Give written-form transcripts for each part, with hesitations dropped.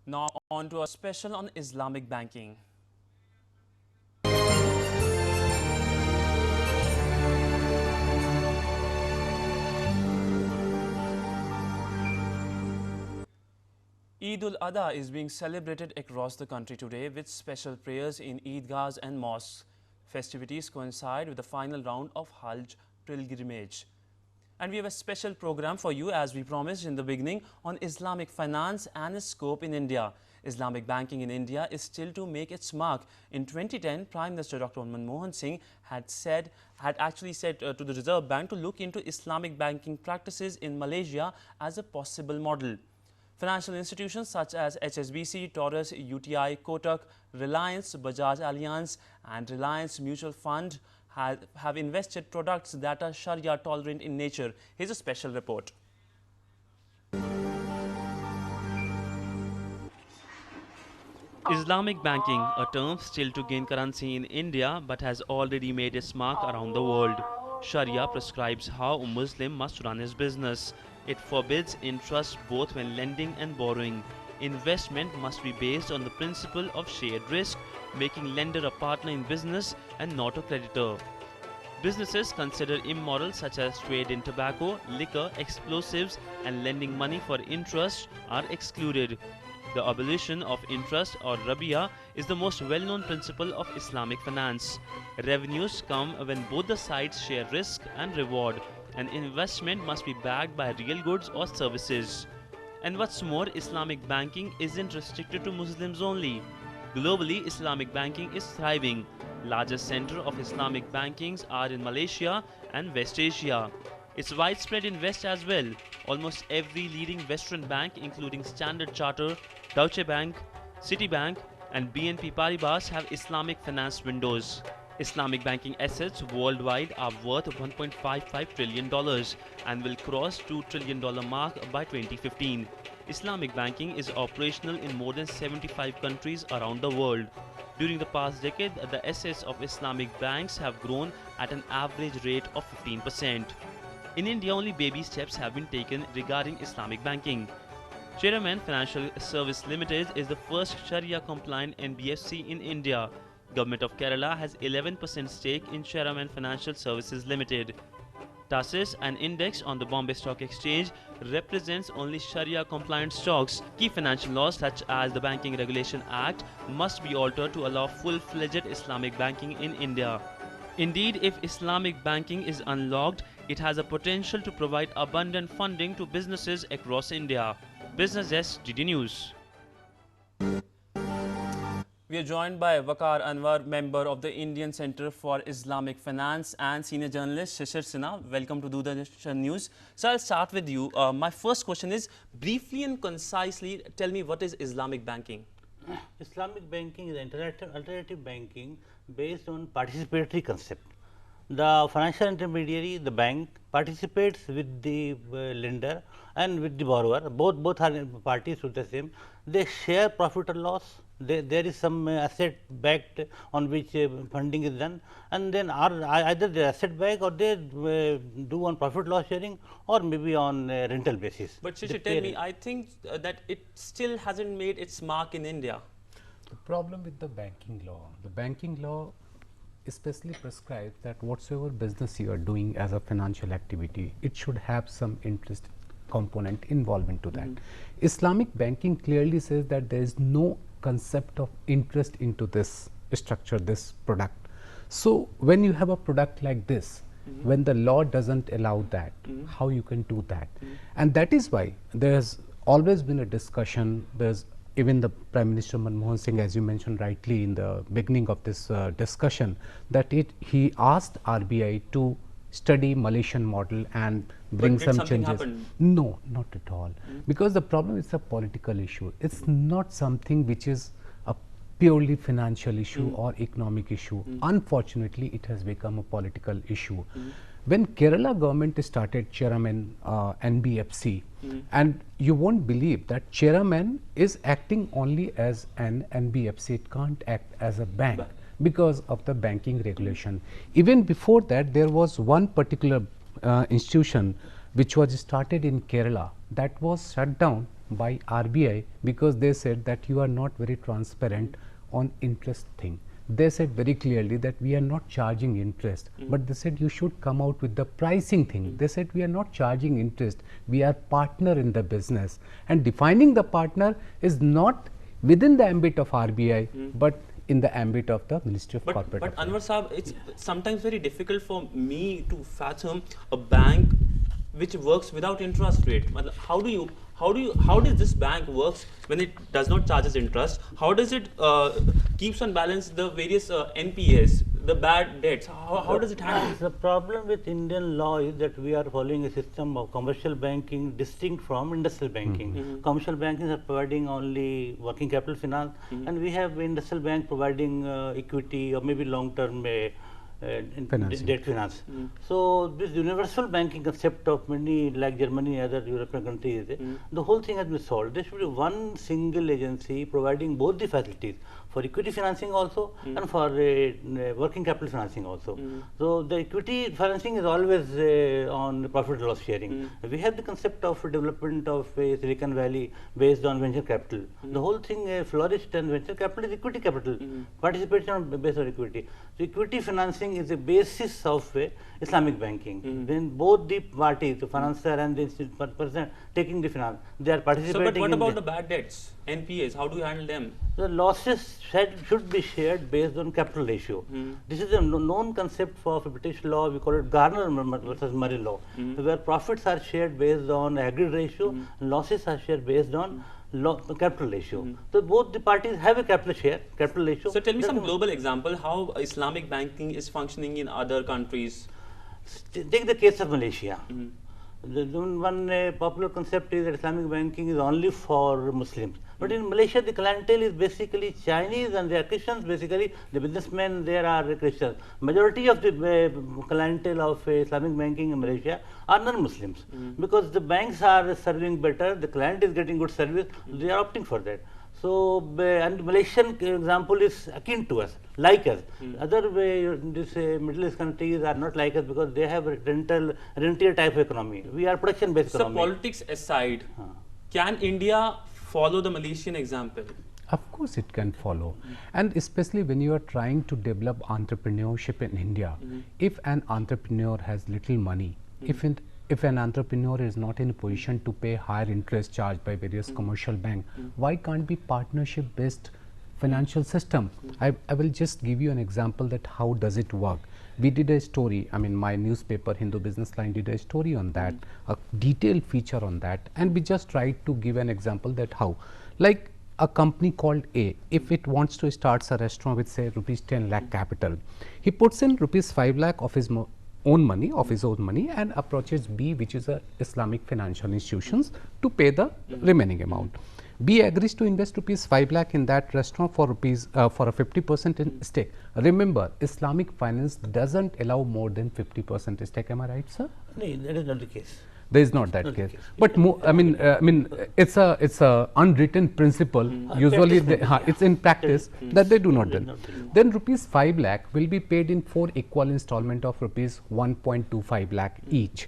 Now on to a special on Islamic banking. Eid ul-Adha is being celebrated across the country today with special prayers in Eidgahs and mosques. Festivities coincide with the final round of Hajj pilgrimage. And we have a special program for you, as we promised in the beginning, on Islamic finance and its scope in India. Islamic banking in India is still to make its mark. In 2010, Prime Minister Dr. Manmohan Singh had actually said to the Reserve Bank to look into Islamic banking practices in Malaysia as a possible model. Financial institutions such as HSBC, Taurus, UTI, Kotak, Reliance, Bajaj Allianz and Reliance Mutual Fund have invested products that are Sharia tolerant in nature. Here's a special report. Islamic banking, a term still to gain currency in India but has already made its mark around the world. Sharia prescribes how a Muslim must run his business. It forbids interest both when lending and borrowing. Investment must be based on the principle of shared risk, making lender a partner in business and not a creditor. Businesses considered immoral such as trade in tobacco, liquor, explosives and lending money for interest are excluded. The abolition of interest or rabia is the most well-known principle of Islamic finance. Revenues come when both the sides share risk and reward, and investment must be backed by real goods or services. And what's more, Islamic banking isn't restricted to Muslims only. Globally, Islamic banking is thriving. Largest center of Islamic bankings are in Malaysia and West Asia. It's widespread in West as well. Almost every leading Western bank, including Standard Chartered, Deutsche Bank, Citibank and BNP Paribas, have Islamic finance windows. Islamic banking assets worldwide are worth $1.55 trillion and will cross $2 trillion mark by 2015. Islamic banking is operational in more than 75 countries around the world. During the past decade, the assets of Islamic banks have grown at an average rate of 15%. In India, only baby steps have been taken regarding Islamic banking. Chairman Financial Service Limited is the first Sharia-compliant NBFC in India. Government of Kerala has 11% stake in Chairman Financial Services Limited. TASIS, an index on the Bombay Stock Exchange, represents only Sharia-compliant stocks. Key financial laws such as the Banking Regulation Act must be altered to allow full-fledged Islamic banking in India. Indeed, if Islamic banking is unlocked, it has a potential to provide abundant funding to businesses across India. Business Desk, GD News. We are joined by Waqar Anwar, member of the Indian Center for Islamic Finance and senior journalist Shishir Sinha. Welcome to Doordarshan News. So I'll start with you. My first question is, briefly and concisely, tell me what is Islamic banking? Islamic banking is alternative banking based on participatory concept. The financial intermediary, the bank, participates with the lender and with the borrower. Both are parties to the same. They share profit or loss. There is some asset backed on which funding is done, and then either they asset back or they do on profit loss sharing or maybe on rental basis. But Shishir, tell me, I think that it still hasn't made its mark in India. The problem with the banking law especially prescribes that whatsoever business you are doing as a financial activity, it should have some interest component involved into that. Islamic banking clearly says that there is no concept of interest into this structure, this product. So when you have a product like this, when the law doesn't allow that, how you can do that? And that is why there has always been a discussion. There's even the Prime Minister Manmohan Singh, as you mentioned rightly in the beginning of this discussion, that he asked RBI to study Malaysian model and bring some changes. Happen? No, not at all. Because the problem is a political issue. It's not something which is a purely financial issue or economic issue. Unfortunately, it has become a political issue. When Kerala government started Chairman NBFC, and you won't believe that Chairman is acting only as an NBFC, it can't act as a bank because of the banking regulation. Even before that, there was one particular institution which was started in Kerala that was shut down by RBI because they said that you are not very transparent on interest thing. They said very clearly that we are not charging interest, but they said you should come out with the pricing thing. They said we are not charging interest, we are partner in the business, and defining the partner is not within the ambit of RBI, but in the ambit of the Ministry of Corporate But Affairs. Anwar Saab, it's sometimes very difficult for me to fathom a bank which works without interest rate. Matlab, how does this bank works when it does not charges interest? How does it keeps on balance the various NPAs, the bad debts? How does it handle? The problem with Indian law is that we are following a system of commercial banking distinct from industrial banking. Commercial banking are providing only working capital finance, and we have industrial bank providing equity or maybe long-term debt finance. So this universal banking concept of many like Germany and other European countries, the whole thing has been solved. There should be one single agency providing both the facilities for equity financing also and for working capital financing also. So the equity financing is always on profit and loss sharing. We have the concept of development of Silicon Valley based on venture capital. The whole thing flourished, and venture capital is equity capital, participation based on equity. So equity financing is the basis of Islamic banking. Then both the parties, the financier and the person taking the finance, they are participating. So, but what about the bad debts, NPAs? How do you handle them? The losses should be shared based on capital ratio. This is a known concept for British law. We call it Garner versus Murray law, where profits are shared based on aggregate ratio, and losses are shared based on capital ratio. So both the parties have a capital ratio. So tell me some global example how Islamic banking is functioning in other countries. Take the case of Malaysia. The one popular concept is that Islamic banking is only for Muslims. But in Malaysia, the clientele is basically Chinese and they are Christians. Basically, the businessmen there are Christians. Majority of the clientele of Islamic banking in Malaysia are non-Muslims because the banks are serving better, the client is getting good service, they are opting for that. So, and Malaysian example is akin to us, like us. Other this Middle East countries are not like us because they have rentier type of economy. We are production based economy. So politics aside, can India follow the Malaysian example? Of course it can follow, and especially when you are trying to develop entrepreneurship in India, if an entrepreneur has little money, if an entrepreneur is not in a position to pay higher interest charged by various commercial bank, why can't be partnership based financial system? I will just give you an example that how does it work. We did a story, I mean my newspaper Hindu Business Line did a story on that, a detailed feature on that, and we just tried to give an example that how, like a company called A, if it wants to start a restaurant with say rupees 10 lakh capital, he puts in rupees 5 lakh of his own money and approaches B, which is a Islamic financial institutions, to pay the remaining amount. B agrees to invest rupees 5 lakh in that restaurant for rupees for a 50% in stake. Remember, Islamic finance doesn't allow more than 50% stake. Am I right, sir? No, that is not the case. There is not that case. But I mean, it's a unwritten principle. Usually, it's in practice that they do not do. Then rupees 5 lakh will be paid in 4 equal installment of rupees 1.25 lakh each.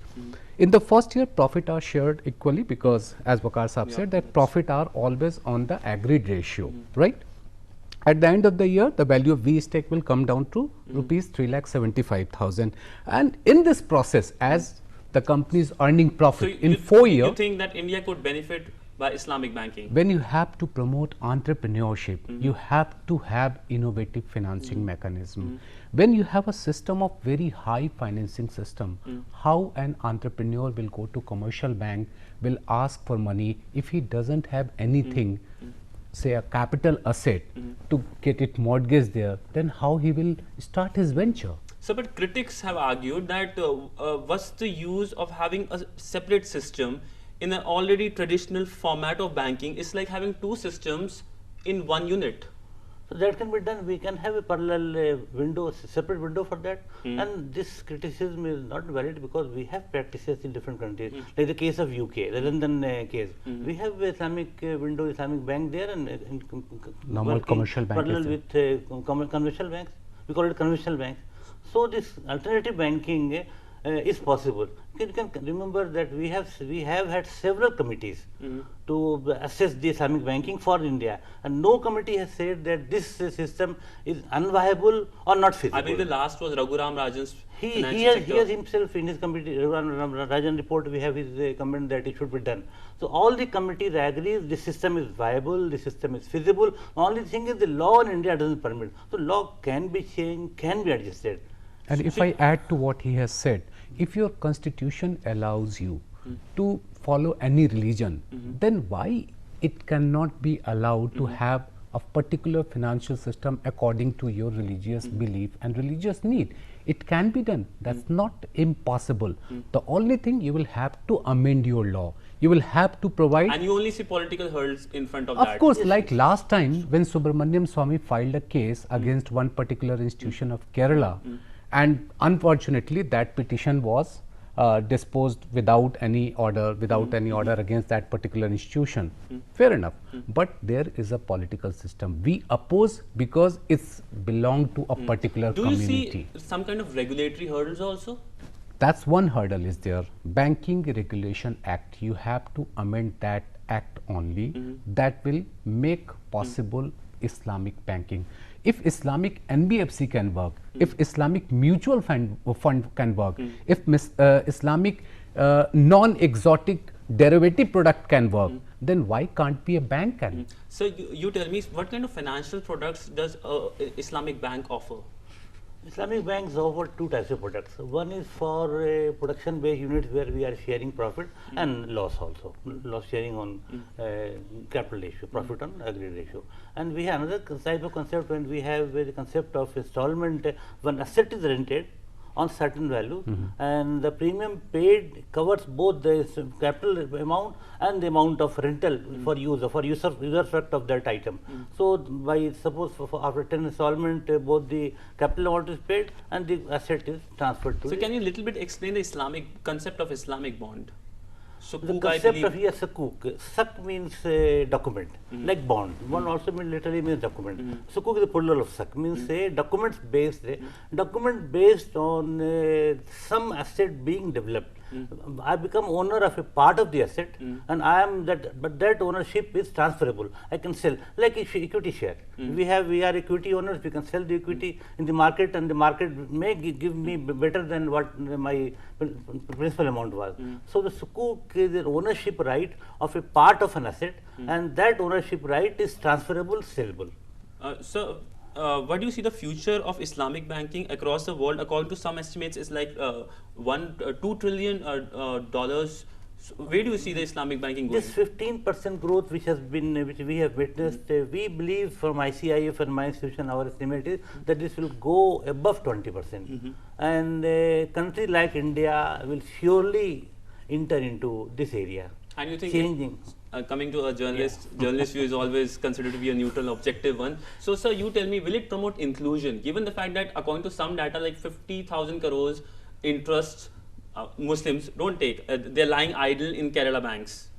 In the first year, profit are shared equally because, as Waqar Saab said, that profit are always on the agreed ratio, right? At the end of the year, the value of V stake will come down to rupees 3,75,000. And in this process, as the company is earning profit in 4 years. You think that India could benefit by Islamic banking? When you have to promote entrepreneurship, you have to have innovative financing mechanism. When you have a system of very high financing system, how an entrepreneur will go to commercial bank, will ask for money if he doesn't have anything, say a capital asset to get it mortgaged there, then how he will start his venture? So, but critics have argued that what's the use of having a separate system in an already traditional format of banking? It's like having two systems in one unit. So that can be done. We can have a parallel window, separate window for that. And this criticism is not valid because we have practices in different countries. Like the case of UK, the London case. We have Islamic window, Islamic bank there, and normal commercial bank parallel with conventional banks. We call it conventional banks. So this alternative banking is possible. You can remember that we have had several committees to assess the Islamic banking for India, and no committee has said that this system is unviable or not feasible. I believe the last was Raghuram Rajan's He financial has sector. himself in his committee Rajan report, we have his comment that it should be done. So all the committees agree the system is viable, the system is feasible. The only thing is the law in India doesn't permit. So law can be changed, can be adjusted. And if I add to what he has said, if your constitution allows you to follow any religion, then why it cannot be allowed to have a particular financial system according to your religious belief and religious need? It can be done. That's not impossible. The only thing, you will have to amend your law. You will have to provide. And you only see political hurdles in front of that. Of course, like last time when Subramaniam Swamy filed a case against one particular institution of Kerala, and unfortunately that petition was disposed without any order, against that particular institution. Fair enough. But there is a political system. We oppose because it's belong to a particular Do community. you see some kind of regulatory hurdles also? That's one hurdle is there. Banking Regulation Act, you have to amend that act only. That will make possible Islamic banking. If Islamic NBFC can work, if Islamic mutual fund can work, if Islamic non-exotic derivative product can work, then why can't be a bank can? So you tell me, what kind of financial products does Islamic bank offer? Islamic banks offer two types of products. One is for production-based units where we are sharing profit and loss also, loss sharing on capital ratio, profit on agreed ratio. And we have another type of concept when we have the concept of installment, when asset is rented on certain value and the premium paid covers both the capital amount and the amount of rental for user effect of that item. So by suppose for after 10 installment both the capital amount is paid and the asset is transferred to. So can you little bit explain the Islamic concept of Islamic bond? So the concept of here sukuk. Sak means document, like bond. Bond also means literally means document. Sukuk is the plural of sak, means documents based, document based on some asset being developed. I become owner of a part of the asset, and I am that, but that ownership is transferable. I can sell like equity share. We are equity owners. We can sell the equity in the market, and the market may give me better than what my principal amount was. So the sukuk is the ownership right of a part of an asset, and that ownership right is transferable, sellable. What do you see the future of Islamic banking across the world? According to some estimates, is like $2 trillion. So where do you see the Islamic banking going? This 15% growth which we have witnessed, we believe from ICIF and my institution, our estimate is that this will go above 20%. And a country like India will surely enter into this area. And you think changing. Coming to a journalist, journalist view is always considered to be a neutral, objective one. So, sir, you tell me, will it promote inclusion? Given the fact that according to some data, like 50,000 crores interest Muslims don't take, they're lying idle in Kerala banks.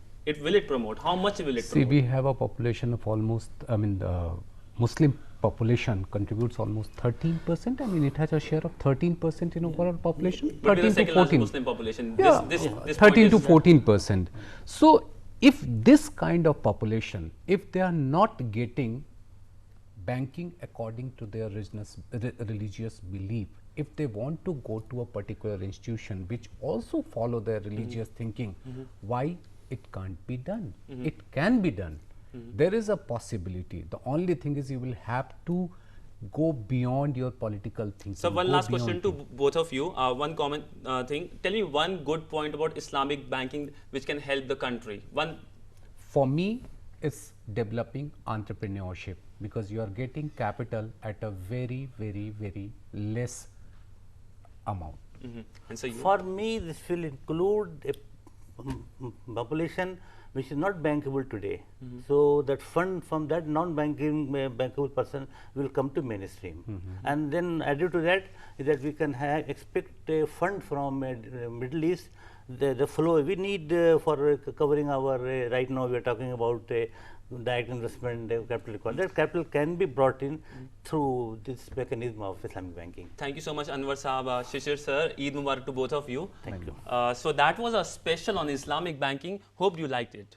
Will it promote? How much will it promote? See, we have a population of almost, the Muslim population contributes almost 13%. I mean, it has a share of 13% in overall population. But 13 to 14. Muslim population. Yeah, This 13 to 14%. So, if this kind of population, if they are not getting banking according to their religious belief, if they want to go to a particular institution which also follow their religious thinking, why it can't be done? It can be done. There is a possibility. The only thing is you will have to go beyond your political thinking. So one last question to both of you. One common thing. Tell me one good point about Islamic banking which can help the country. One. For me, it's developing entrepreneurship because you are getting capital at a very, very, very less amount. And so for me, this will include a population which is not bankable today. So that fund from that non-banking bankable person will come to mainstream. And then added to that is that we can expect a fund from Middle East. The flow we need for covering our right now we are talking about direct investment, capital required. That capital can be brought in through this mechanism of Islamic banking. Thank you so much, Anwar Saab, Shishir sir. Eid Mubarak to both of you. Thank you. So that was a special on Islamic banking. Hope you liked it.